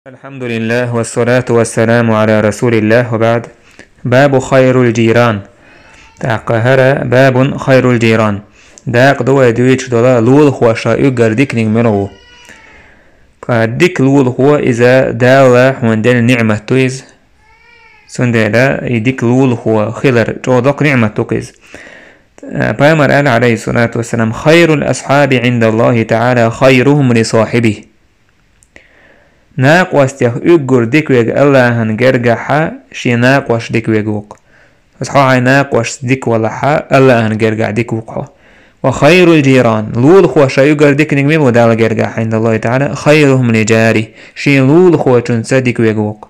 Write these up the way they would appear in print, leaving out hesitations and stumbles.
الحمد لله والصلاة والسلام على رسول الله وبعد. باب خير الجيران. تاقهر باب خير الجيران. داق دوا دويتش دولا لول هو شايو ديك نعمله. ديك لول هو إذا دالا وندل نعمة تويز سندلا يديك لول هو خلر جودك نعمة تويز. بامر قال عليه الصلاة والسلام: خير الأصحاب عند الله تعالى خيرهم لصاحبه. ناق واستيخ اقر ديكويق الله هنجرجح شي ناق واش ديكويق وق اصحاحي ناق واش ديك ولا حا الله هنجرجع ديك وقحو. وخير الجيران لول خو شا يقر ديك نجميل ودال جرجح عند الله تعالى خيرهم لجاري شي لول خو تنسى ديكويق وق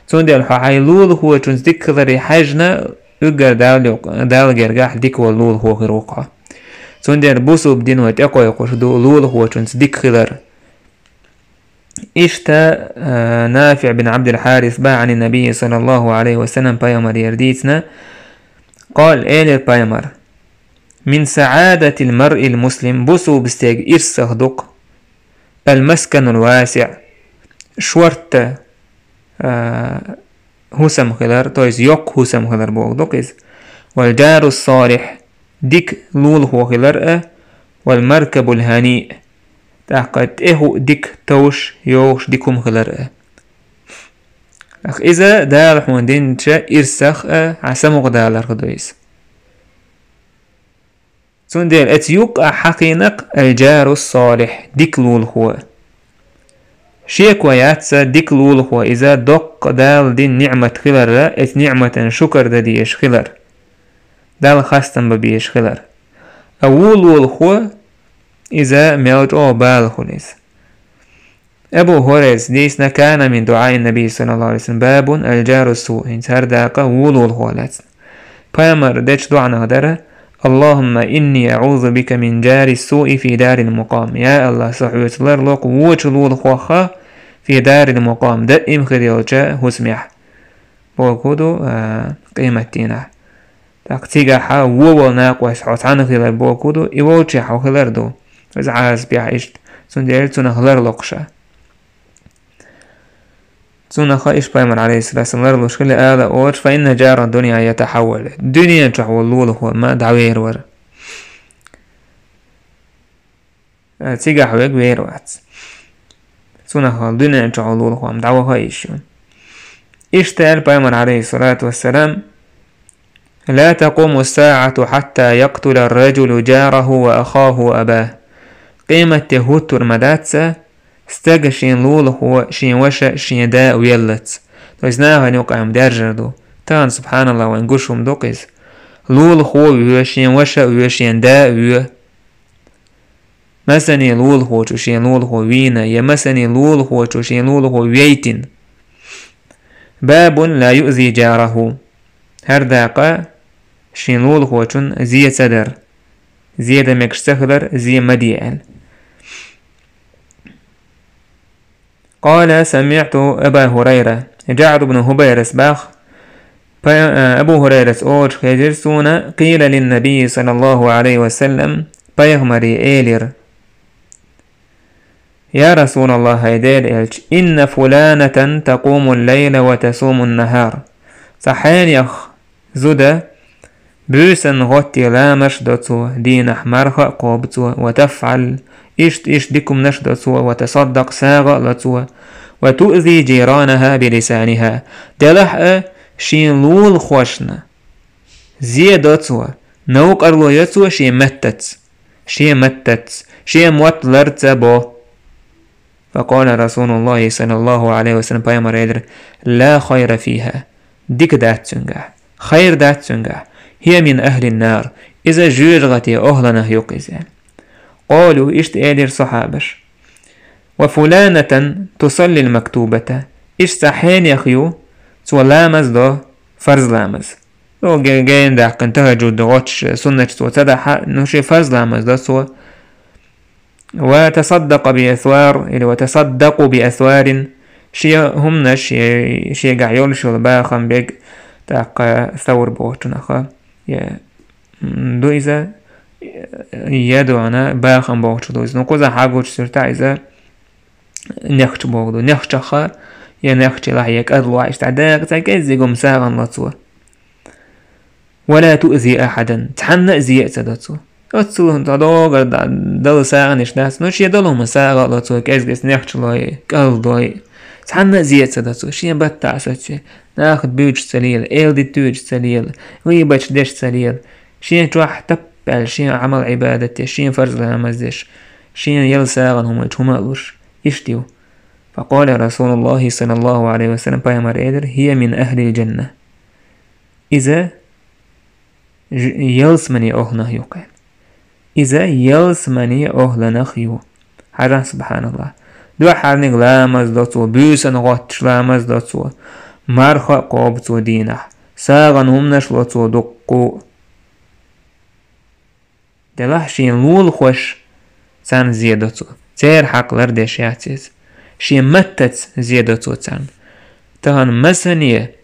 تون ديال حاحي لول خو تنسى ديك ذري حاجنا اقر دال جرجح ديك ولول خو غير وقحو تون ديال بوسو بدين وتقوى يقوش دو لول خو تنسى ديك خلر. اشتا نافع بن عبد الحارث باع عن النبي صلى الله عليه وسلم بايمر يرديتنا قال إيلر بايمر: من سعادة المرء المسلم بوسو بستيج إرسخ دق المسكن الواسع شورت هسم خلر تويز يوك هسم خلر بوك دقيز والجار الصالح ديك لول هو خلر والمركب الهنيء تاقد اهو ديك توش يوش ديكم خلر. اخ اذا دال حوندين تشا ارسخ عسمق دالر خدويس تون ديل اتيوك حقينق الجار الصالح ديك لول هو شيك وياتسا ديك لول هو اذا دق دال دين نعمة خلر ات نعمة شكر دا ديش خلر دال خاستن ببيش خلر اول لول هو إذا ميوت أو بالخليس. أبو هريرة ديسنا كان من دعاء النبي صلى الله عليه وسلم باب الجار السوء انتهر داقا ولو الخوالات بامر ديش دعنا هدره: اللهم إني أعوذ بك من جار السوء في دار المقام. يا الله صحيح لرلق ووچلو الخوخا في دار المقام دائم خديوچا هسمح بوكودو قيمتينا تاقتيقا حا ووال ناقوش حوطان خلال بوكودو إيووچي حو خلال دو از عاز بيعيشت تون ديال تون خلر لقشة تون خايش بايمر عليه الصلاة والسلام لرلوش كل آلة أوش فإن جار الدنيا يتحول الدنيا تحول لوله هو ما دعوير ور تيجا حويق وير وات تون خال الدنيا تحول لوله هو مدعوه خايش اشتال بايمر عليه الصلاة والسلام: لا تقوم الساعة حتى يقتل الرجل جاره وأخاه وأباه. قيمة تهوتر مداتسا استجا شين لول هو شين وشا شين داء ويلت توزناها نوقعهم دارجردو تان سبحان الله وانقشهم دوقيز لول هو ويشين وشا ويشين داء ويو مسني لول هو تشين لول هو وينا يمسني لول هو تشين لول هو ويتن. باب لا يؤذي جاره هر داقا شين لول هو تون زي صدر زيادة مكشتخلر زي مديعل. قال: سمعت أبا هريرة جعد بن هبير سباخ أبو هريرة أوج خيجرسون قيل للنبي صلى الله عليه وسلم بيغمري إيلر: يا رسول الله هيدير إلش إن فلانة تقوم الليل وتصوم النهار صحين يخ زودا بوسن غطي لامش دوتسو دين أحمرخ قوبتسو وتفعل إشت ديكم نشدتسو وتصدق ساغ لتسو وتؤذي جيرانها بلسانها دلح شين لول خوشنا زيادتسو نوق أرلو يتسو شي متت شي موت لرتبو. فقال رسول الله صلى الله عليه وسلم بايمر يدر: لا خير فيها ديك داتسنجا خير داتسنجا هي من أهل النار إذا جوجغتي أهلنا يقزان. قالوا إشت إيدر صحابش: وفلانة تصلي المكتوبة إش سحين يخيو سو لامز دو فرز لامز دو جاين دا قنتها جود غوتش سنة سو تدحا نوشي فرز لامز دو سو وتصدق بأثوار إلي وتصدقوا بأثوار شي هم شي قاعيول شو باخم بيج تاق ثور بوتنخا دو إذا يدو أنا باخم بوتش دو إذا نقوزا حاقوش سرطا إذا نخش بوغدو نخش خا يا نخش لحيك أدلوا استعداق تكزيقم ساغن لطوة ولا تؤذي أحدا تحنى أزياء تدتو أتصو تدوغر دل ساغن إشناس نوش يدلهم ساغن لطوة كزيقس نخش لاي كالدوي تحنى أزياء تدتو شين بتاع سوتشي ناخد بيوج سليل إيل دي توج سليل غيبتش ديش سليل شين تروح تبال شين عمل عبادتي شين فرز لها مزدش شين يل ساغن هم الجمالوش يشتيو فقال رسول الله صلى الله عليه وسلم بايمار إيدر هي من أهل الجنة إذا يلسمني أهلنا يقال إذا يلسمني أهلنا خيو حاجة سبحان الله دو حالنك لامز دوتو بيسن غطش لامز دوتو مرخى قوبتو دينح ساغن همنش لطو دقو دلحشين لول خوش سان زيادتو تير حقلر ديش يعتز شي متت زيادتو تان تهان مسانية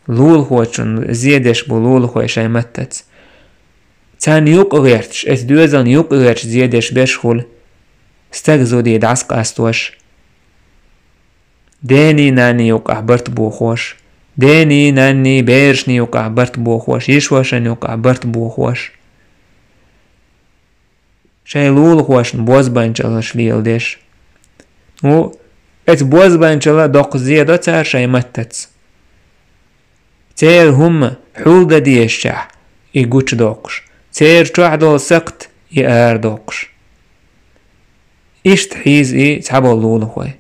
لول خوشن زيادش بو لول خوش اي متت تان يوق غيرتش اس دوزان يوق غيرتش زيادش بشخول استغزو دي دعسق استوش داني ناني يوق عبرت بو خوش داني ناني بيرشني يوق عبرت بو خوش يشوشن يوق عبرت بو خوش شاي لول خوشن بوز بانچالش ليل ديش و ات بوز بانچالا دوق زيادة تار شاي متت تير هم حول دا ديش شاح يقوش دوقش تير چوح دول سقت يقار دوقش إشت حيز تعبو لول خوي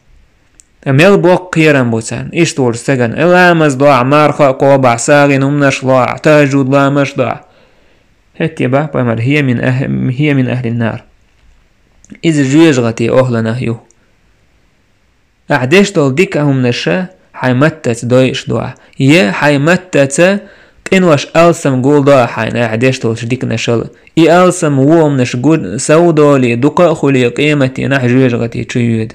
أميل بوق قيران بوتان إشت ورستغن الامز ضاع مارخا قوبع ساغن امنش ضاع تاجود لامش ضاع هتي بامر هي من أهل النار إذا جيجغتي أهلنا هيو أعديش دول ديكا هم نشا حيمتت دويش ضاع يه حيمتت إنوش ألسم قول ضاع حين أعديش دول شديك نشل إي ألسم ووم نش قول سودولي دقا خلي قيمتي نح جيجغتي تشيود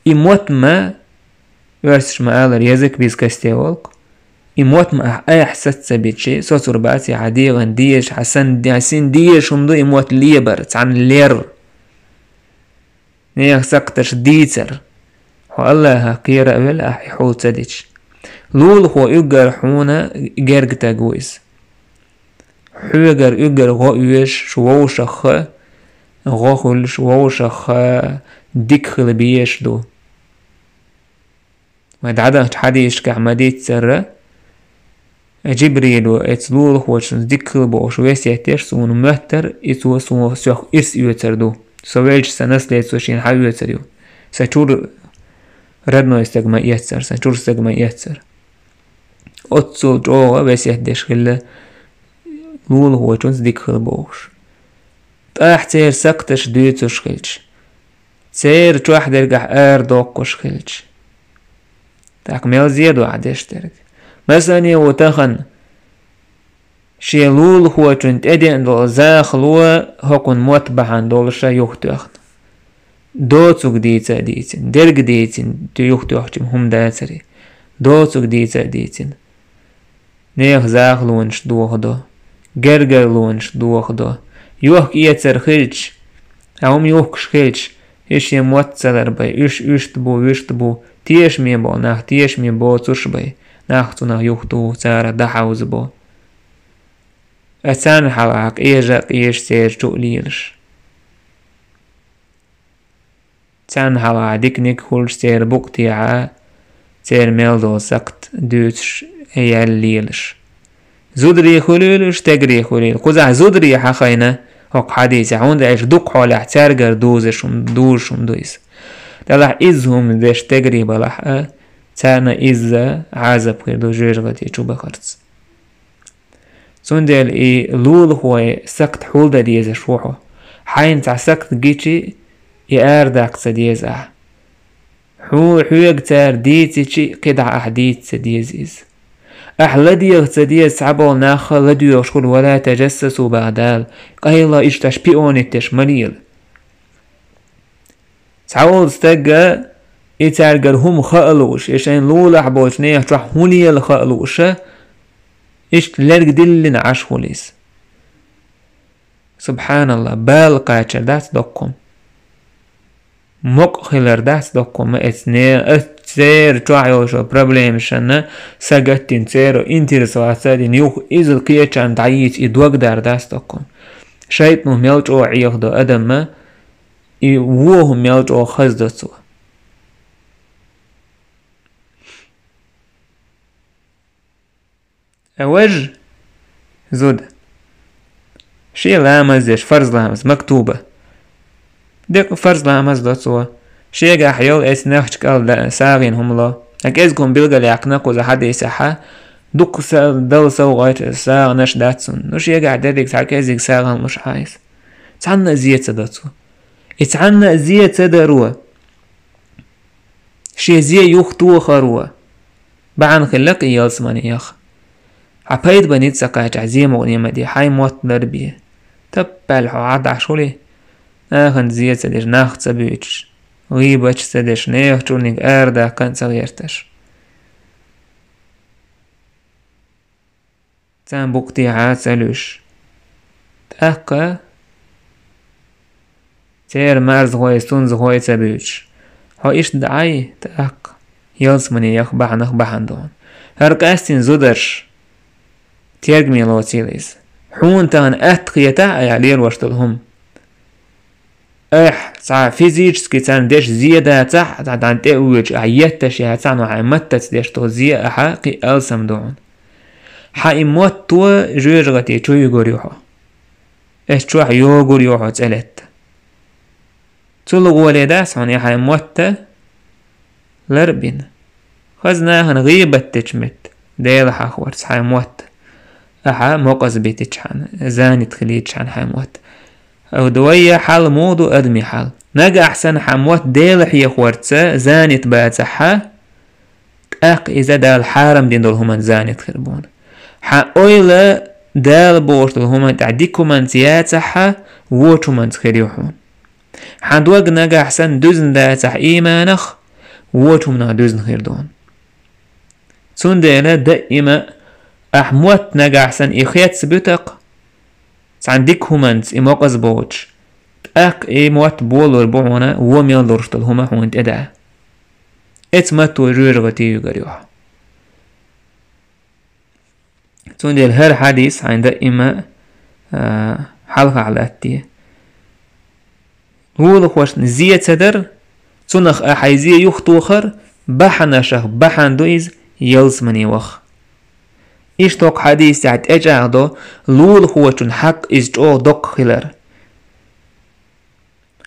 إي موت ما ورسش ما آلر يزك بيز كستيولك إموت ما أي حسد سبيتشي صوت رباتي عديغن ديش حسن ديش همدو إموت ليبر عن لير نيخ سقتش ديتر هو الله كيرا ولا حول تديش لول هو يقر حونا جرق تاقويس حوغر يقر غويش شووشخ غوخل شووشخ ديكخل بيش دو ودعدا حديش كعمديت سر جبريل واتلول خوشن ديكل بوش ويسيتش سون مهتر اتو سون سوخ إرس يوتردو سويج سنس ليتسوشين حاو يوتريو سچور ردنو استغما يتسر سچور استغما يتسر اتسو جوغا ويسيتش خل لول خوشن ديكل بوش تاح تير سقتش دوتوش خلش تير چوح درگح دوقش خلش تاك ميل زيادو عدش درگ مثلا وتخن شيلول هو تنت ادين دول زاخلوا هكون متبعان دولشا يختوخن دوتسوك ديتا ديتين درگ ديتين تو يختوخن هم داتري دوتسوك ديتا ديتين نيخ زاخلونش دوخدو گرگرلونش دوخدو يوخ يتر خلش هم يوخش خلش إيش يموت سلر باي إيش ويشتبو تيش ميبو ناخ تيش ميبو تش باي ناختو ناخ يوختو سارة دحاوز بو أتان حلاق إيجاق إيش سير تقليلش تان حلاق ديكنيك خلش سير بوقتيعا سير ميلدو سقت دوتش ايال ليلش زودري خليلش تجري خليل قزع زودري حخينا هق حديث عند عيش دق حالح تارجر دوزشم دورشم دويس دلح إزهم ديش تجري بلح تانا إزا عازب خير دو جيرغتي چو بخرز سندل إي لول هو سكت حول دا ديز شوحو حين تع سكت جيشي إيار داك سديزه حويق تار ديتي چي قدع أحديت سديزيز أحلدي سديز عبو ناخ لديو يشكل ولا تجسسوا بعدال قيلا إشتاش بيونتش مليل تعود استجا إتارجر هم خالوش إيشين لولا حبوش نيح تروح هوني الخالوش إيش تلرق دلن عشوليس سبحان الله بالقاتشر دات دقم مقخلر داس دوكم اتسير تعيوشو بروبليم شنا ساقتين تسيرو انترسو عسادين يوخ إزل كيچان دعيت إدوغ دار داس دوكم شايت مو ميلجو عيوخ دو أدم ووه ميلجو خزدسو أوج زود شي لامز فرض لامز مكتوبة ديك فرض لامز دوتسو شي قا حيول اس نخش قال ساغين هم لا اك ازكم بيلغا ليقنقو زا حد يسحا دوك دل سو غايت ساغ نش داتسون نش يقع ديك ساك ازيك ساغن مش عايز تعنا زيت داتسو اتعنا زيت دروا شي زي يختو خروا بعن خلق يلسمني يخ عبايد بنيت سقايت عزيم وغنيمة دي حي موت دربيه تبال عاد عشولي اخن زيت سديش ناخت سبيتش غيبتش سديش نيخ تونيك اردا كان صغيرتش تان بوقتي عاد سلوش تأقا تير مارز غوي سونز غوي سبيتش هو ايش دعاي تأقا يلسمني يخ بحن دون هرقاستين زودرش تيرجمي لوتيليز حون تان اتقيتا يعلير واشتلهم صع فيزيكس كيتان ديش زيادة تح تعدان تأويج عيتش يهتان وعيمتت ديش تو زي أحاقي ألسم دون حاي موت تو جوجغتي چو يغوريوحو چو يغوريوحو تسألت تلغو لداس هون يحاي موت لربين خزناهن غيبت تجمت ديل حاخورس حاي موت أحا موقز بيتشحن زاني تخليتشحن حموت أو دوية حال مودو أدمي حال نجا أحسن حموت ديل حي خورتسا زاني تباتسحا تأق إذا دال حارم دين دولهما زاني تخربون حا أويلا دال بوش دولهما تعديكو من سياتسحا ووشو من تخريوحون حا دوغ نجا أحسن دوزن داتسح إيمانخ ووشو من دوزن خيردون سون ديلا دائما أحموت نجا أحسن إخيات سبتق عندك همانس إموقز بوش تأق إموت بولور بوهنا وميل دورشتل هما هونت إدعا إتمتو جوجغتي يغريوها تون ديال هر حديث عند إما حلقة على أتي هو خوش نزية صدر تونخ أحيزية يختوخر بحنا شخ بحن دويز يلس مني وخ إيش توق حديث ساعت أجاغدو لول هو چون حق إز جو دوق خلر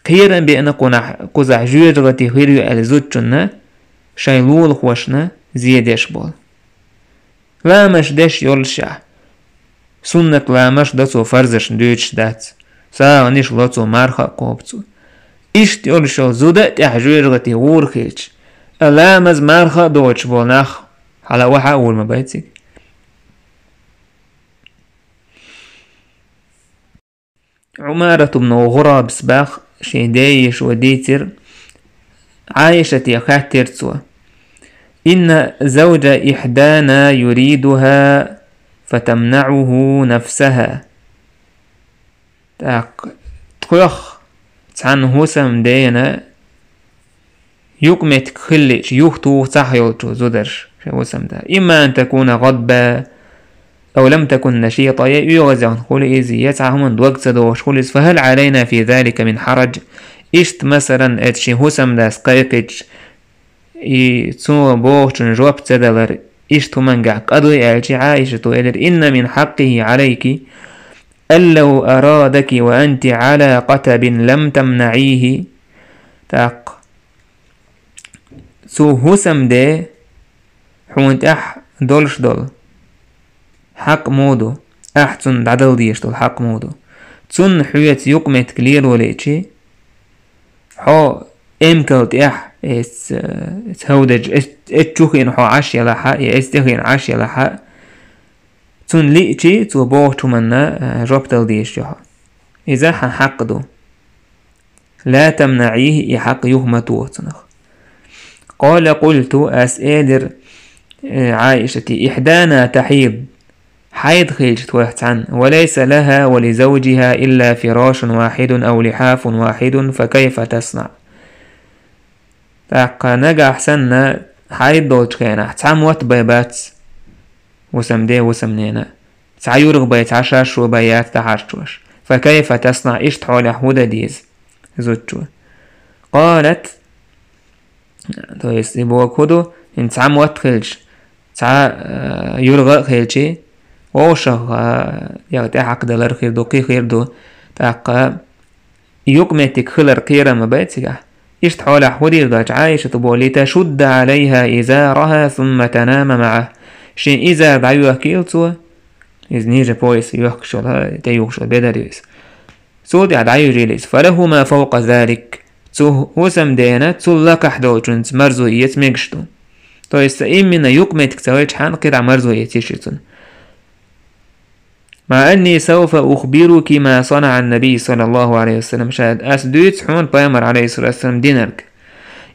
قيرا بأن قزع جوجغتي خيريو ألزود چون شاي لول خوشنا زيادش بول لامش دش يولشا سنة لامش داتو فرزش دوش دات ساغنش لاتو مرخا قوبتو إيش يولشا زودة تحجوجغتي غور خيلش لامز مرخا دوش بولناخ على وحا أول ما بايتك عمارة بن غراب سباخ شيدايش وديتر عايشة يخاتر تسوى إن زوج إحدانا يريدها فتمنعه نفسها تخلخ تسعن هوسم دينا يقمت خلش يختو تحيلتو زدرش هوسم دا إما أن تكون غضبا أو لم تكن نشيطة يغزعن خلئز يتعهم دوقت دوش خلئز فهل علينا في ذلك من حرج إشت مثلا اتشي هسم داس قيقج يتسو بوغشن جواب تدلر إشت منقع قدوي ألشي عائشة إلر إن من حقه عليك أن لو أرادك وأنت على قتب لم تمنعيه تاق سو هسم دي حونت أح دولش دول حق مودو أحسن عدل ديشتو حق مودو تسن حويت يقمت كلير وليتشي حو امكلت اح اس هودج اتشوخين حو عشي لحا استخين عشي لحا تسن ليتشي تو بوغتو منا جوبتل ديشتو إذا حق دو لا تمنعيه يحق يهمتو تنخ قال قلت أسئلر عائشة إحدانا تحيض حيض خيلش توحت عن وليس لها ولزوجها إلا فراش واحد أو لحاف واحد فكيف تصنع تاق نجا حسنا حايد دولش كينا تعموت بيبات وسم دي وسم نينا تعيورغ بيت عشاش وبيات تحرشوش فكيف تصنع إيش تحول يحودة ديز زوجو قالت تويس يبوا كودو إن تعموت خلش تع يورغ خلشي ووشغ يغتي حق دلر خير دو قي خير دو تاق يقمتك خلر قيرة ما بيتك إيش تحول حودي رجع عايشة تبولي تشد عليها إزارها ثم تنام معه شين إزار دعيوه كيلتو إذ نيجا بويس يوحكشل تيوحشل بدريس سود عدعيو جيليس فله ما فوق ذلك تو وسم دينا تو لك حدوجنت مرزوية ميكشتو تو يستقيم من يقمتك تواجه حان قطع مرزوية تيشتون مع أني سوف أخبرك ما صنع النبي صلى الله عليه وسلم شاهد أسدوت حون بيامر عليه الصلاة والسلام دينرك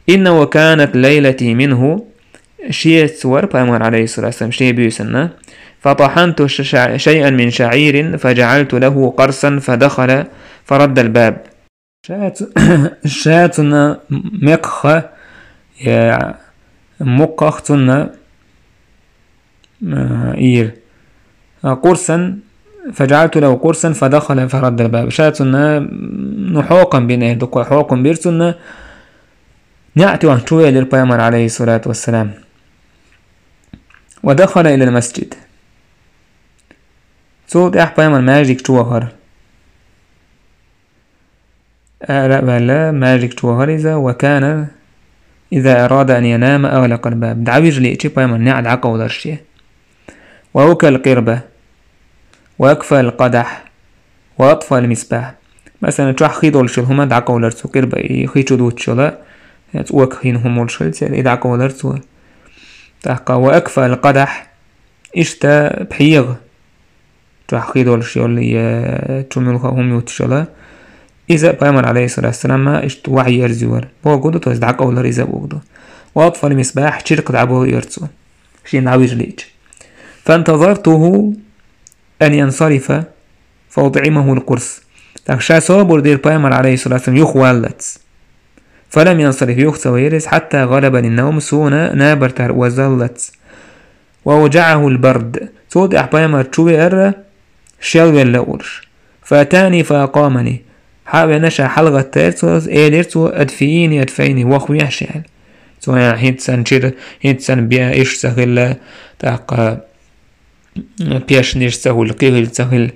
إنه كانت ليلتي منه شيء سور بيامر عليه الصلاة والسلام شيء بيسنة فطحنت شيئا من شعير فجعلت له قرصا فدخل فرد الباب شاتنا مقخ مقختنا إير قرصا فجعلت له قرصا فدخل فرد الباب شاتنا نحوقا بينه دقوا حوقا بيرتنا نأتي عن شوية للبيامر عليه الصلاة والسلام ودخل إلى المسجد صوت بيامر ماجيك شوهر لا ماجيك شوهر إذا وكان إذا أراد أن ينام أغلق الباب دعويج ليتشي بيامر نعد عقو درشيه وأوكى القربة وأكفى القدح وأطفى المصباح مثلا تروح خيدول شل هما دعقو لرسو قربة يخيشو دوت شلا يتوك خين همول شل سير دعقو لرسو تحقى وأكفى القدح إشتا بحيغ تروح خيدول شل يتشملها هم يتشلا إذا بيامر عليه الصلاة والسلام ما إشت وعي يرزور بو قدو توز دعقو لر إذا بوقدو وأطفى المصباح شرق دعبو يرسو شين دعويج ليتش فانتظرته أن ينصرف فأطعمه القرص تخشى صابر دير بيامر عليه الصلاة والسلام يخوالت فلم ينصرف يخت ويرس حتى غلب النوم سونا نابرتر وزلت ووجعه البرد صوت بيامر تشوي أرى شلو اللورش فأتاني فأقامني حاول نشا حلقة تيرتوز إيليرتو أدفيني وخوي يحشعل سوى هيتسان بيا إيش سهل تاق بياش نيش سهل قيل سهل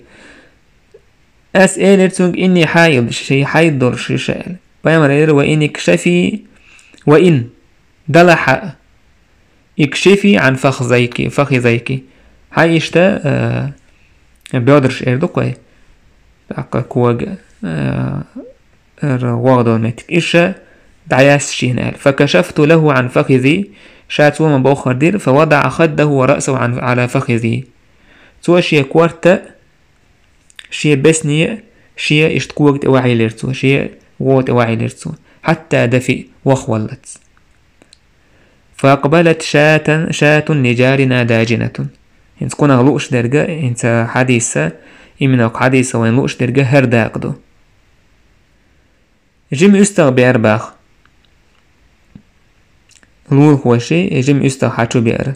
أسئلة إني حايض شي حيضر شي شائل بيامر وإن اكشفي وإن دلح اكشفي عن فخذيك هاي اشتا بيادرش اردوكوي تاقا كواج واغدو المتك إشا دعياس شينال فكشفت له عن فخذي شات وما بأخر دير فوضع خده ورأسه على فخذي سوى شيء كوارتا شيء بسنية شيء اشتكوك واعي لرتو شيء ووت واعي لرتو حتى دفئ وخولت فأقبلت شاة لجارنا داجنة انت كون غلوش درجة انت حديثة إمناك حديثة وين لوش درجة هرداقدو جيم استغ بأرباخ لول هو شيء جيم استغ حاتشو بأر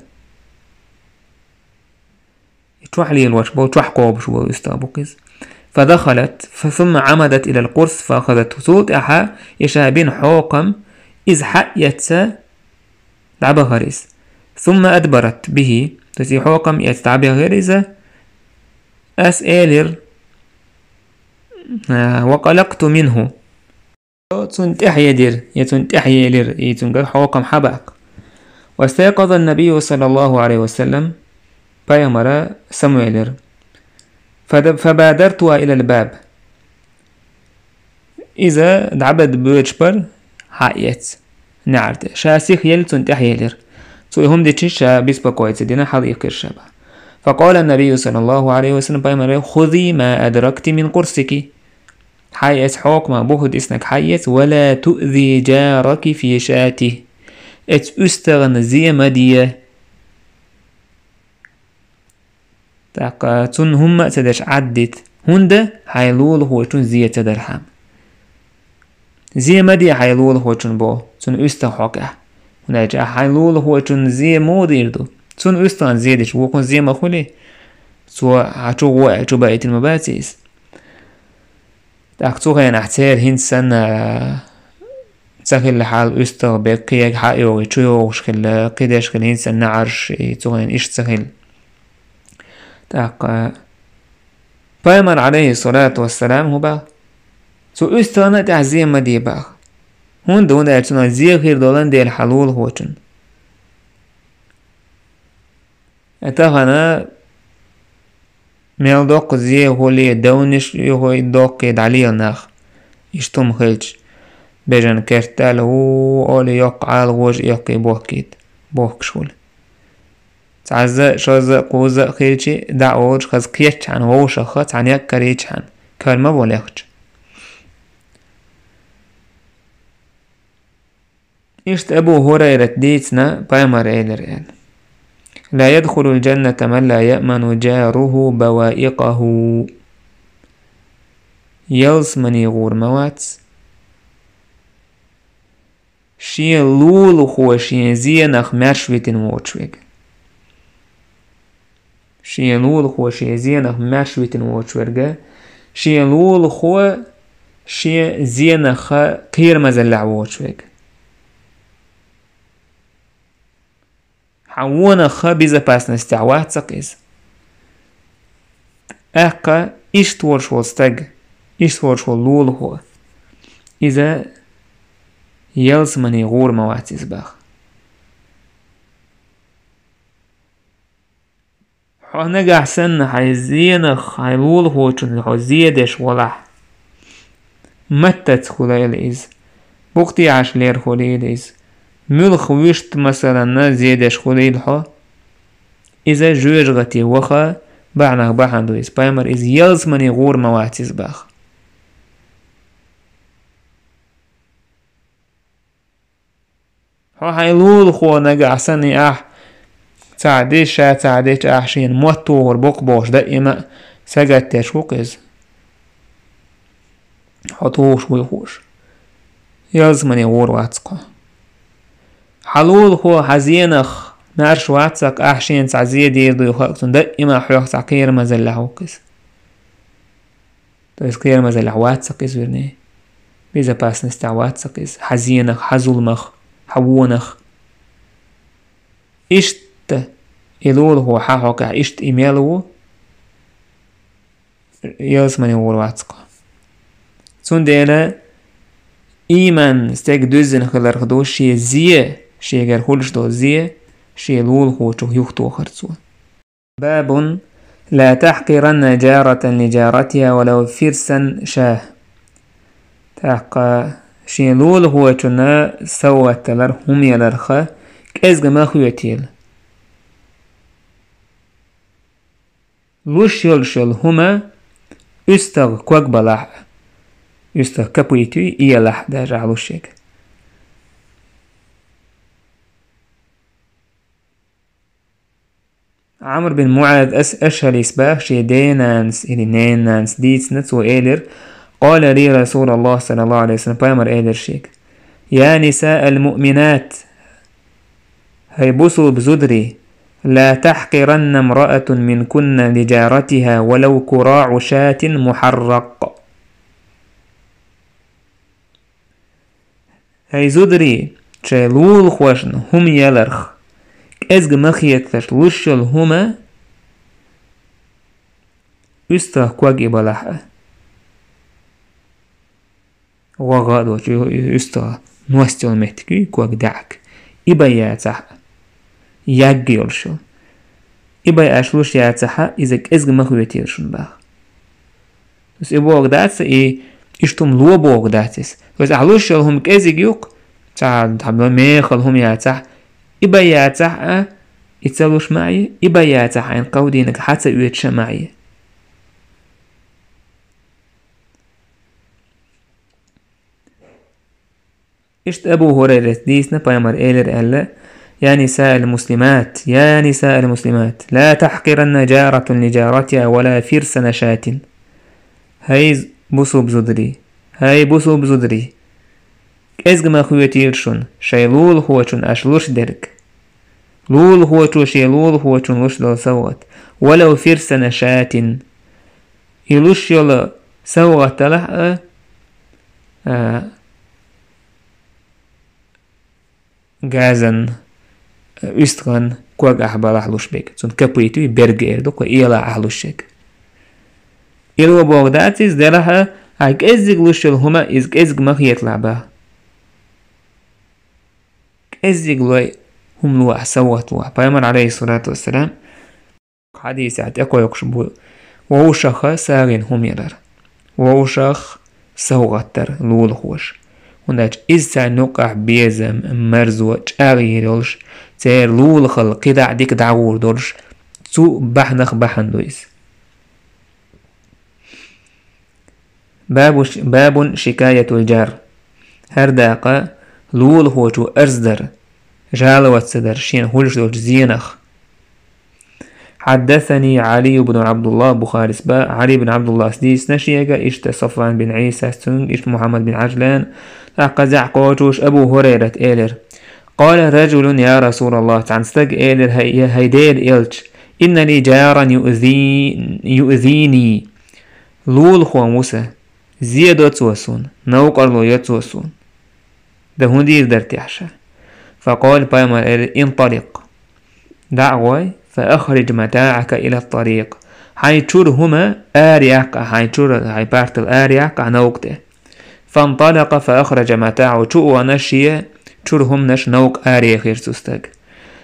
تروح لي الوش بو تروح قوب شو بو استغ بوكيز فدخلت ثم عمدت إلى القرص فأخذت صوت أحا يشابين حوقم إذ حقيت لعبة غريز ثم أدبرت به تسي حوقم يتعبي غريزة أسئلر وقلقت منه تنتحي دير يتنتحي لر يتنقل حوقم حباك واستيقظ النبي صلى الله عليه وسلم بيامر سمويلر فبادرت إلى الباب إذا دعبت بوجبر حقيت نعرت شاسيخ يل تنتحي لر هم دي تشيشا بيسبا كويت دينا حليق الشبه فقال النبي صلى الله عليه وسلم بيامر خذي ما أدركت من قرصك حيث حوق ما بوهد اسنك حيث ولا تؤذي جارك في شاته استغن زي مدية تاقاتون هم تدش عدت هند حيلول هو تون زي تدرحام زي مدي حيلول هو چون بو چون üstten حقه ونجا حيلول هو چون زي موديردو چون üstten زيدش وكون زي مخولي سو هچو هو هچو بقيت المباتيس تاكتو غين احتير هنسن تسخل حال üstter بقيك حقيو چو شخل قيدش خل هنسن نعرش تو غين ايش تسخل تاق پیامبر عليه الصلاة والسلام هو با سو üstten تعزيه مدي با هون دون ارتنا زي خير دولان دي الحلول هو چون اتغنى ميل دوق زي هولي دونش يهوي دوق دعلي الناخ اشتم خلج بجن كرتال هو اولي يقع الغوج يقي بوكيت بوكشول تعزى شوز قوز خيرشي دعوج خز قيتش عن هو شخص عن يكريتش عن كلمة بوليخش اشت ابو هريرة ديتنا بايمر ايلر لا يدخل الجنة من لا يأمن جاره بوائقه يلس من يغور موات شي لول خو شي زينخ مرشويتن ووتشويك شي لول خو شي زينخ مرشويتن ووتشويرجا شي لول خو شي زينخ قير مزلع ووتشويك حوانا خبيزة باس نستعوات سقيز اقا اشتور شول ستاق اشتور شول لول هو إذا يلس من يغور مواتيز باخ حونا قحسن حيزينخ حيلول هو چون حزيدش ولح متى تخلي الإز بوقتي عش لير خلي الإز ملخ ويشت مثلا زيدش خلي الحو إذا جوج غتي وخا بعناك بحندو إز بايمر إز يلس من يغور مواتيز باخ حيلول خو نقع سني تعديش أحشين موتور بقبوش دائما سجدتش وقز حطوش ويخوش يلزمن يغور واتسقا حلول خو حزينخ نارش واتسق أحشين تعزيه ديردو يخلقتون دائما حيوخ تعقير مزلح وقز تذكير مزلح واتسق إزورني بيزا باس نستع واتسق إز حزينخ حزولمخ حوونخ اشت يلول هو حاحوك اشت ايميلو يلزمن يغور واتسقا سون دينا ايمان ستيك دوزن خلر خدو شي زيه شي غير خولش دو زيه شي لول هو چو يختو خرسو باب لا تحقرن جارة لجارتها ولو فرسا شاه تحقى شي لول هو چونا سوات لر هم يلرخه كازغ ما خويتيل لوش يلشل هما استغ كوك بلاح استغ كبويتوي إيا لح داجع لوشيك عمر بن معاذ أشهر إسباح شي دينانس إلي نينانس ديتس نتسو إيلر قال لي رسول الله صلى الله عليه وسلم بايمر إيلر شيك يا نساء المؤمنات هاي بوسو بزدري لا تحقرن امرأة منكن لجارتها ولو كراع شاة محرق هاي زدري شايلول خوشن هم يلرخ ازغ مخيتلش لوشل هما استا كواج إبالاحة وغادو استا نوستيل مهتكي كواج دعك إبا ياتح ياجي يلشل إبا ياشلوش ياتحا إذاك ازغ مخيت يلشن باخ بس إبا وغداتس إشتم لو بوغداتس بس أحلوشل هم كازيق يوق تعال تحبلو ميخل هم ياتح إبا ياتح يتسالوش معي إبا ياتح عين قودينك حتى يوتش معي اشت أبو هريرة ديسنا بايمر إيلر ألا يا نساء المسلمات يا نساء المسلمات لا تحقرن جارة لجارتها ولا فرس نشاة هاي بوسو بزدري هاي بوسو بزدري ازگ ما خويتيرشون شي لول هوشون اشلوش درك لول هوشو شي لول هوشون لش دول سوات ولو فرسن شات يلوش يلا سوات تلح غازن üstran kuag ahbal ahlushbek sun kapuitu berger do ko ila ahlushek ilo bogdatis delaha ag ezig lushul huma iz ezig makhiyat laba ezig loy hum lu ahsawat wa paymar alayhi salatu wassalam hadith at ekoyok shbu wa ushakha sagin hum yalar wa ushakh sawgatar lul khosh هناك إذا نقع بيزم مرزو تشاغي دولش تير لول خل قدع ديك دعور دولش تو بحنخ بحن دويس باب شكاية الجار هر داقة لول هو تو أرزدر جالوات صدر شين هولش دولش زينخ حدثني علي بن عبد الله بخاري سبا علي بن عبد الله سديس نشيغا اشت صفوان بن عيسى سنگ اشت محمد بن عجلان قزع قوتوش أبو هريرة إيلر قال رجل يا رسول الله تعنستق إيلر هيدير إلش إن لي جارا يؤذيني لول خوا موسى زيادة توسون نوقر له يتوسون ده هندير درتيحشا فقال بايمر إيلر انطلق دعوة فأخرج متاعك إلى الطريق حيشور هما آرياق حيشور هاي بارت الآرياق نوقته فانطلق فأخرج متاعه شو ونشيه شرهم نش نوق آري خير سستق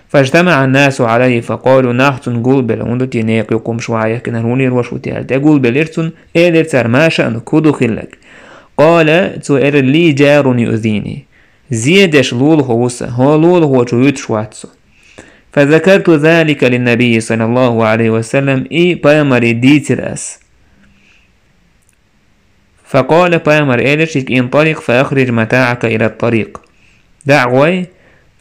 فاجتمع الناس عليه فقالوا ناختن قلبل وندت ينيق يقوم شوية كنهوني روش وتيال تقول إرتن إرتر ما شأن كودو خلك قال تؤر لي جار يؤذيني زيدش لول هوسا هو لول هو جويت شواتسو فذكرت ذلك للنبي صلى الله عليه وسلم بايمري ديتر أس فقال بايمر إيلشيك انطلق فأخرج متاعك إلى الطريق دعوي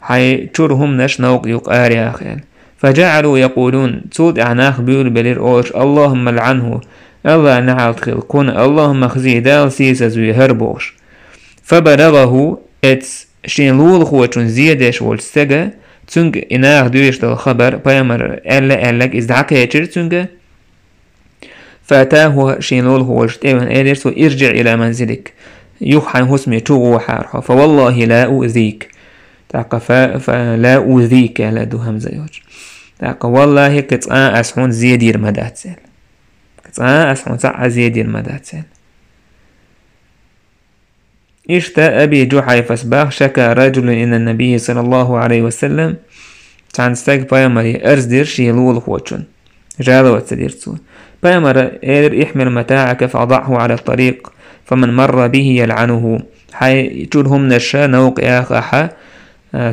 حيشورهم نشنوق يقاري أخيل فجعلوا يقولون تود عناخ بيول بلير أوش اللهم لعنه الله نعال خلقون اللهم خزي دال سيسز ويهربوش فبلغه اتس شين لول خوشون زيادش والستغى تنگ إناخ دويش دل خبر بايمر ألك إزدعك يجر تنگ فأتاه شينول هو اجتمن إيرس وإرجع إلى منزلك يوحى هسمي توغو حارها فوالله لا أؤذيك تاقى فلا أؤذيك لا دو همزة يوج تاقى والله كتاء أسحون زيدير مداتسل كتاء أسحون ساعة زيدير مداتسل اشتا أبي جحي فسباخ شكى رجل إن النبي صلى الله عليه وسلم تعنستاق بايمري أرزدير شيلول خوشون جالوات سديرتسو بايمر إير احمل متاعك فأضعه على الطريق فمن مر به يلعنه حي تولهم نشا نوق آخاحا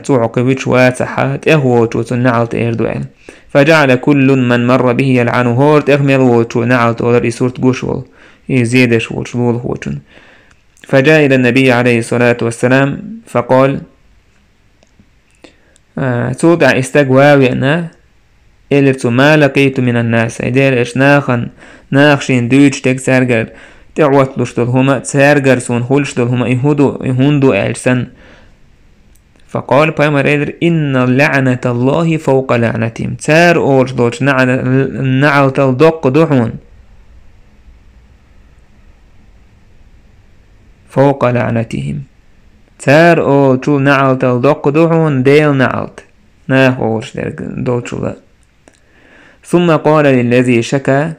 توعقبش واتحا تأهو توتو نعلت إيردوين فجعل كل من مر به يلعنه هورت اغمل وتو نعلت أولر إسورت قوشول يزيدش وشلول هوتون فجاء إلى النبي عليه الصلاة والسلام فقال تودع استقواوينا إلرتو ما لقيت من الناس إدير إش ناخشين دوش تك سارجر تعوت لشتل هما سارجر سون هولشتل هما يهندو إلسن فقال بايمر إدر إن لعنة الله فوق لعنتهم تار أورش دوش نعل تلدق دحون فوق لعنتهم تار أورش نعل تلدق دحون ديل نعلت ناخ أورش دوشو ثم قال للذي شكا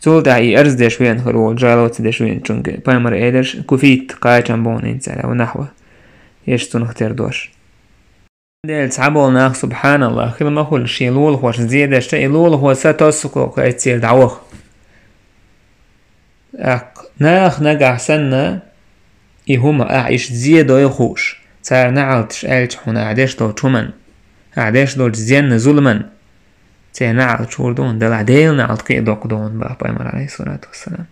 تودعي أرز دشوين خلول جالوت دشوين چونك بايمر إيدرش كفيت قايشان بون إنسان ونحوه يشتون اختير دوش ديل تعبول ناخ سبحان الله خير ما خل شيلول هوش زيادة شيلول هو ستوسكو كايتسير دعوه ناخ نقع سنة إهما أعيش زيادة يخوش تار نعلتش ألش حنا عدش دو چومن عدش دو جزين ظلمن نعل شوردون دل عديل نعل قيدوك دون بايمر عليه الصلاة والسلام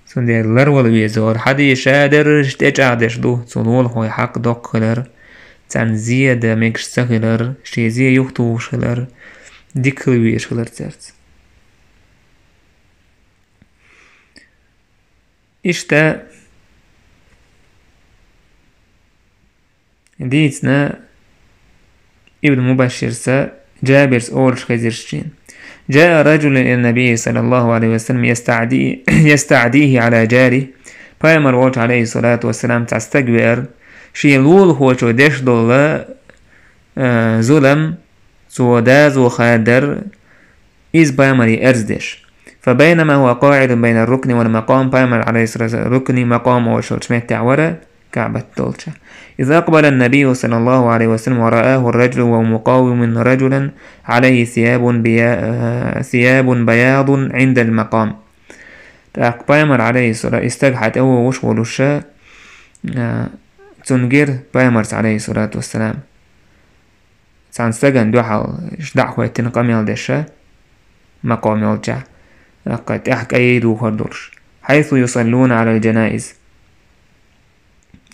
سون دير لرول ويزور حدي شادر تجعدش دو سنول هو حق دوك خلر تان زيادة ميكش سخلر شيزي يختو شخلر ديكل ويش خلر ترت إشتا ديتنا ابن مبشر سا جابرس أولش خزرشين. جاء رجل إلى النبي صلى الله عليه وسلم يستعديه على جاره. فأمر وجه عليه الصلاة والسلام تستكبر شيلول هو شو دش دول ظلم سوداز وخادر إذ بامري أرزدش. فبينما هو قاعد بين الركن والمقام بامر عليه الصلاة والسلام ركني مقام وشوش متع ورا كعبة طولشة. إذا أقبل النبي صلى الله عليه وسلم ورآه الرجل ومقاوم رجلا عليه ثياب بياض عند المقام. بامر عليه الصلاة استجحت أو وشغل الشاء تنجر بامرس عليه الصلاة والسلام سانستجن دوحل دعوة تنقم يلدشة مقام يلجع قد احك ايدو خردورش حيث يصلون على الجنائز.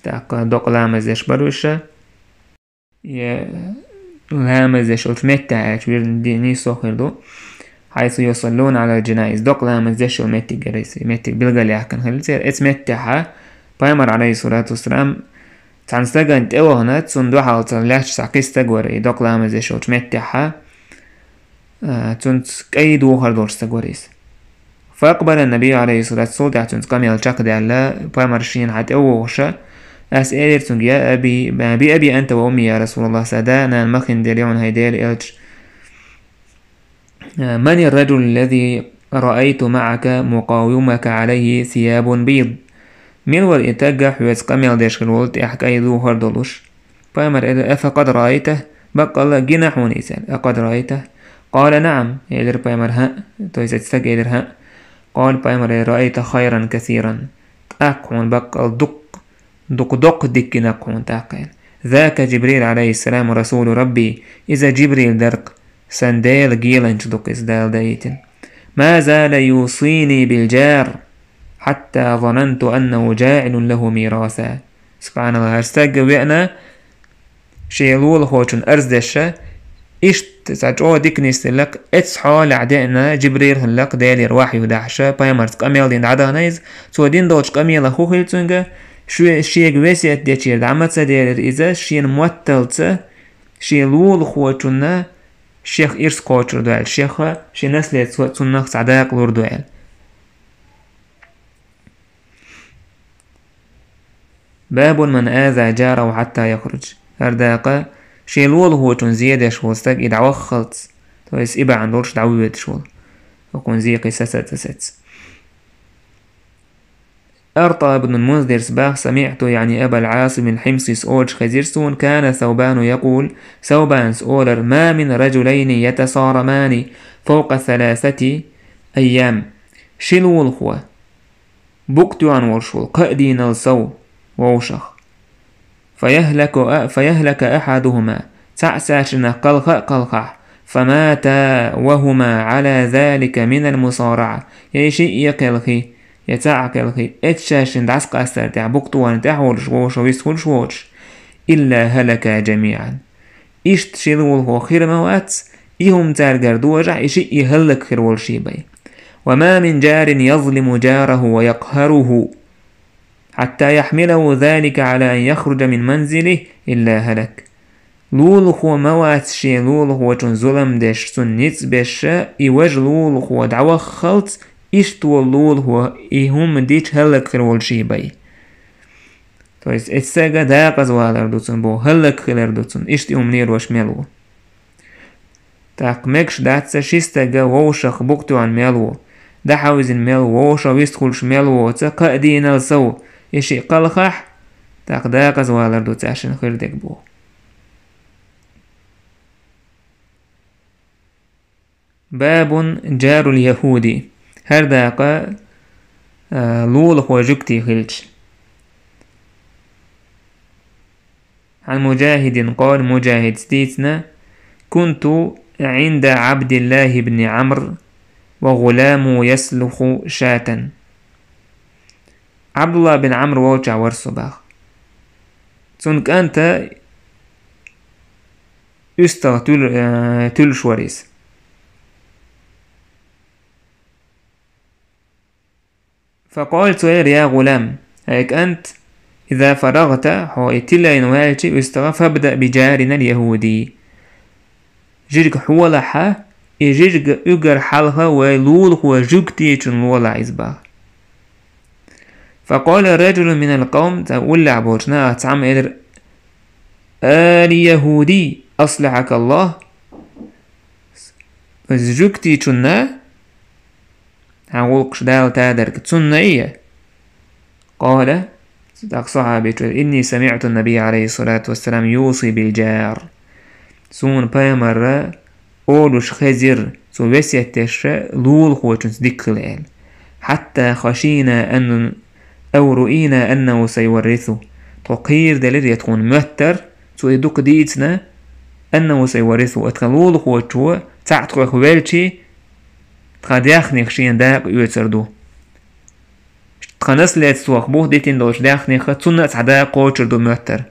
تاق دوق لامزش بروشة لامزش التمتع ديني سوخردو حيث يصلون على الجنائز دوق لامزش المتي جريسي متي بلغالي احكن خلصير اتمتعها بامر عليه الصلاة والسلام تانستجن تأوه هنا تسندوحل تلاش ساقستجوري دوق لامزش التمتعها تنت كيدو خردورش تجوريس. فأقبل النبي عليه الصلاة والسلام تنتقم يلشق دعلا بامرشين حتى أوشا أسئلة تنجي أبي أنت وأمي يا رسول الله سادانا المخن دليون هيدير إلش. من الرجل الذي رأيت معك مقاومك عليه ثياب بيض من والإتجح ويتقم يلدش الولد أحكي ذو هردلوش. فأمر أفقد رأيته بقى جناح يسأل أقد رأيته قال نعم يدر بامر ها تويست يدر ها قال بامر رأيت خيرا كثيرا أقون بقى دق دك نقون تاقل ذاك جبريل عليه السلام رسول ربي إذا جبريل درق سندال جيلنج دق إزدال دايتن ما زال يوصيني بالجار حتى ظننت أنه جاعل له ميراثا. سبحان الله هرستاق ويأنا شيلول خوشن أرزدشة إشت ساجو ديكنيس لك اتسحال عدائنا جبريل هلق دالي رواحي ودحشة بايمرت قميل دين عدا نايز سو دين دوش قميل خوخيل تنجا شيء ويسيت ديشير دعمت سدير إذا شيء موتلت شيء لول خوشنا شيخ إرس كوتشر دوال شيخ شيء نسلت سنخ سعداق لور دوال. باب من آذى جاره حتى يخرج. هرداقة شيء لول هو تون زيادة شغل ستاق إذا وخلت تويس إبا عندولش دعوية شغل وكون زي قصة تسات. أرطى بن المنذر سباح سمعت يعني أبا العاصم الحمصي سؤولش خزيرسون كان ثوبان يقول ثوبان سؤولر ما من رجلين يتصارمان فوق 3 أيام شلول هو بكتوان ورشول قأدين الصو ووشخ فيهلك أحدهما تعساشنا قلخ فمات وهما على ذلك من المصارعة يشيء يقلخي يتعقلخي اتشاشن دعسق أستر تعبقتوان تحولش ووش ويسخلش ووش إلا هلك جميعا. إشت شلول هو خير موات إهم تارجر دوجع يشيء يهلك خير والشيبي. وما من جار يظلم جاره ويقهره حتى يحمله ذلك على أن يخرج من منزله إلا هلك. لول هو موات شي لول هو جن ظلم دش سنيت بشا إيواج لول هو دعوة خلط إشتو لول هو إيهم ديش هلك خير شي باي. تويس إتساقا داقا زوالر دوتون بو هلك خير دوتون إشتي أمنير وش ملو. تاق مكش داتسا شيستاقا ووشخ بوكتو عن ملو دحاوزن ملو ووشا ويستخلش ملو تاقا دين السو إشي قلخح تاق داقا زوالر دوتون عشان خير ديك بو. باب جار اليهودي. هرداقا لول هو جكتي خلش. عن مجاهد قال مجاهد ستيتنا كنت عند عبد الله بن عمرو وغلام يسلخ شاة. عبد الله بن عمرو ووجع ورسباخ تنك أنت أستغ تلشوريس فقال سوير يا غلام هيك أنت إذا فرغت حويتلا إنوالتي استغى فابدأ بجارنا اليهودي جرق حولها يجرق يقر حالها ويلول هو جوكتي ولا إزبا. فقال رجل من القوم تقول لعبوشنا أتعم إدر اليهودي أصلحك الله جوكتي تشنا هقولكش دال تادرك تسنة إيه. قال صحابي إني سمعت النبي عليه الصلاة والسلام يوصي بالجار سون بامر أولوش خزر سو وسيتش لول خوتنس ديكلال حتى خشينا أن أو رؤينا أنه سيورثه تقير دليل يتكون مهتر سو يدوك ديتنا أنه سيورثه أتخلول خوتشو تعتقو خوالتي تخديخني خشين داق يوتردو تخنس لات سوخ بوه ديتين دوش داخني خطسونا تعدا قوتر دو مهتر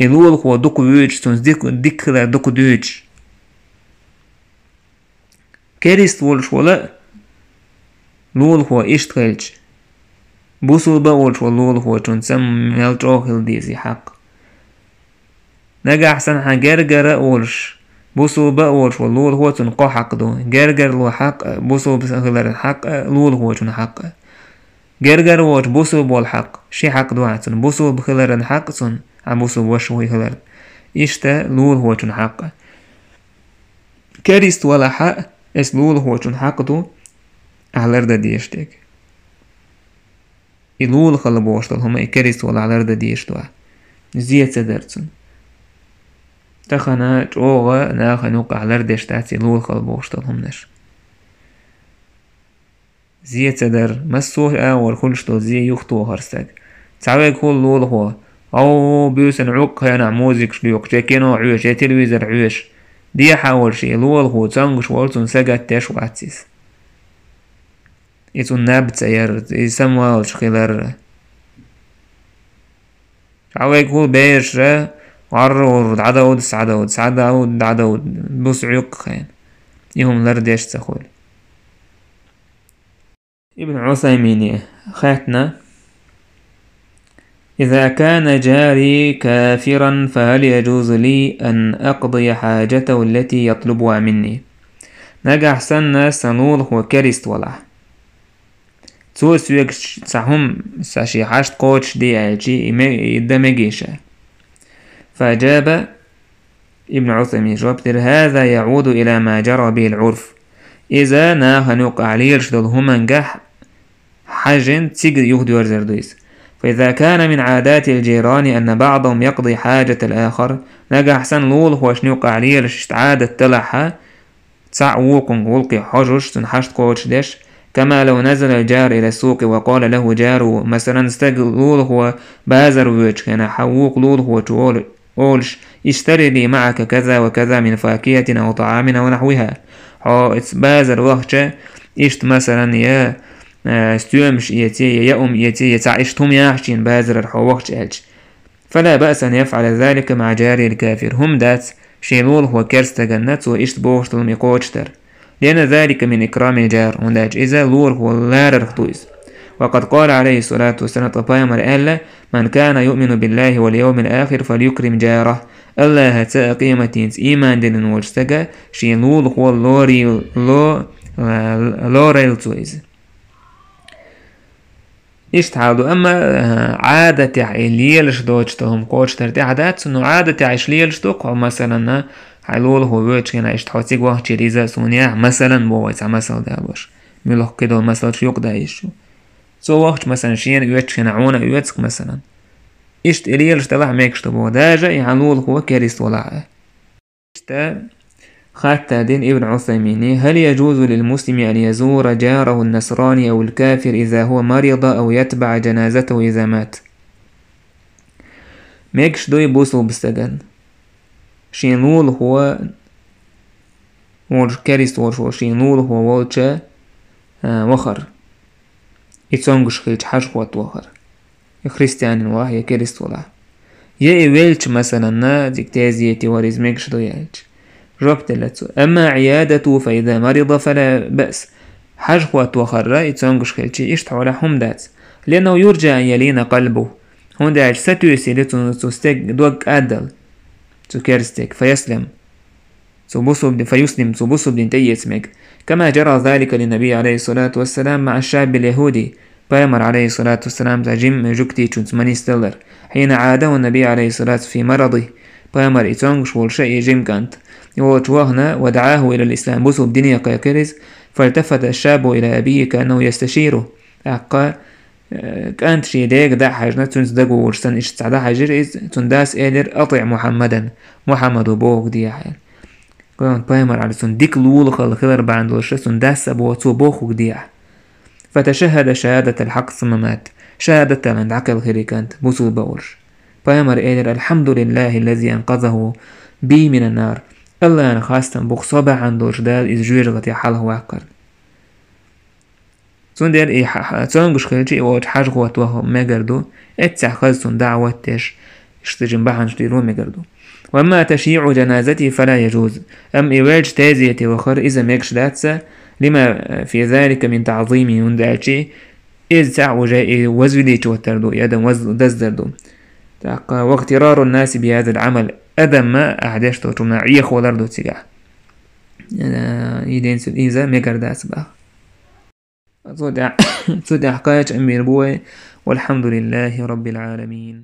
إلول خو دوكو ويج تونس ديكلا دوكو دوج كاريست وولش ولا لول خو إشتغلج بوصل بولش ولول خو تونسم ملج أوخل ديزي حق نجا أحسن حجرجر أولش بوصل بولش ولول خو تنقو حق دو جرجر لو حق بوصل بسهلر الحق لول خو تن حق جرجر وش بوصل بول حق شي حق دواتن بوصل بخلر الحق تن عم بوصل وشوي خلر إشتا لول هو تن حق كاريست ولا حق اس لول هو تن حق دو علر دا ديشتك لول خل بوشتل هما كاريست ولا علر دا ديشتوا زيت سدرتن تخنا جوغا ناخا نوق علر ديشتاتي لول خل بوشتل همنش زيت سدر مسوه اول كلشتو زي يختو هرستك تعوي كل لول هو أو بيوسن عق هنا موزيك شليوك جاكينو عيوش يا تلفزيون عيوش دي حاول شي لول هو تانغش والتون سجات تاش واتسيس يتون نابت ير يسموا خلال عوي كل بيش عرور عدود سعدود عدود بوس عق خين يهم لرديش تخول ابن عثيمين خاتنا إذا كان جاري كافرا فهل يجوز لي أن أقضي حاجته التي يطلبها مني نجح سنة سنول هو كريست ولا تسوس يكش سهم ساشي حاشت قوتش دي عالجي يدمجيشا. فأجاب ابن عثيمين جواب هذا يعود إلى ما جرى به العرف إذا ناها نوقع عليش دلهما نجح حاجن تيجر يهدي ورزردويس. فإذا كان من عادات الجيران أن بعضهم يقضي حاجة الآخر نجح حسن لول هو شنوقع عليش عادة تلحها تسع ووقن ولقي حجوش تنحشت قوتش ديش كما لو نزل الجار إلى السوق وقال له جاره مثلا استقلول هو بازر ويش كان حووق لول هو تقولش اشتري لي معك كذا وكذا من فاكهة أو طعام ونحوها بازر وقت اشت مثلا يا استيومش يتي يأم يتي يتعيشتهم يحشين بازر الحووقت ألج فلا بأس أن يفعل ذلك مع جاري الكافر هم دات شيلول هو كرست جنات وإشت بوشت الميقوشتر لأن ذلك من إكرام الجار ونداج إذا لور هو لار رختويز. وقد قال عليه الصلاة والسلام طبايم الألا من كان يؤمن بالله واليوم الآخر فليكرم جاره الله هتا قيمة إيمان دين وجتك شيلول هو لوريل تويز يشتعادو. أما عادة عيليلش دوجتهم قوشتر دي عادات إنه عادة عيشليلش دوقعو مثلا حلول هو ويتش هنا اشتحوتيك واحد شريزة سونيا مثلا بويتع مثلا دالوش ميلوح كده مثلا شيوك دا يشو سو واحد مثلا شين ويتش هنا عونا ويتسك مثلا اشت إليلش تلح ميكشتو بو داجة يحلول هو كاريست ولاعه. اشتا خاتة دين ابن عثيمين هل يجوز للمسلم أن يزور جاره النصراني أو الكافر إذا هو مريض أو يتبع جنازته إذا مات؟ ميكش دو يبوسو بستغن شينول هو كاريست ورشو شينول هو والشا وخر يتسونغش خيلش حاج خوات وخر خريستيان واه كاريست ولا يا ويلش مثلا ديكتازيتي وريز ميكش دو يالش جوابت لاتسو. أما عيادته فإذا مرض فلا بأس حاج خوات وخر يتسونغش خيلشي يشتحو لهم دات لأنه يرجى أن يلين قلبه هون داعش ستوسي لتو ستيك دوك أدل تو كيرستيك فيسلم فيسلم بوسو بدين تيسمك، كما جرى ذلك للنبي عليه الصلاة والسلام مع الشاب اليهودي بايمر عليه الصلاة والسلام تجم جوكتي تشماني ستيلر حين عاده النبي عليه الصلاة في مرضه بايمر إتونغش والشيء جيم كانت يوجوهنا ودعاه إلى الإسلام بوسو بدنيا قيكريز. فالتفت الشاب إلى أبيه كأنه يستشيره أقا كانت شي ديك دا حاجنا تنس دقو ورسن إش تعدا حاجر تنداس إيدر أطع محمدا محمد بوغ دي حال كان بايمر على سن ديك لول خلر بعد وش تنداس أبو بوغ دي. فتشهد شهادة الحق ثم مات شهادة من عقل خيري كانت بوسو باورش بايمر إيدر الحمد لله الذي أنقذه بي من النار. الله أنا خاصة بوغ صبع عندوش دال إز جويرغتي حاله واقر سون دير تونغش خلجي وات حاج غواتوه ميغردو اتسع خلصون دعوة تش اشتجن بحن شتيرو ميغردو. وأما تشييع جنازتي فلا يجوز، أم إيواج تازية وخر إذا ميكش داتسا لما في ذلك من تعظيمي وندعشي إذ سع جاء وزولي توتردو يدم وزل دزدردو واغترار الناس بهذا العمل أدم ما أحداشتو تمنعيه خولردو تسيقع يدين سل إذا ميغرداس باه صدع حكاية أمير بوي والحمد لله رب العالمين.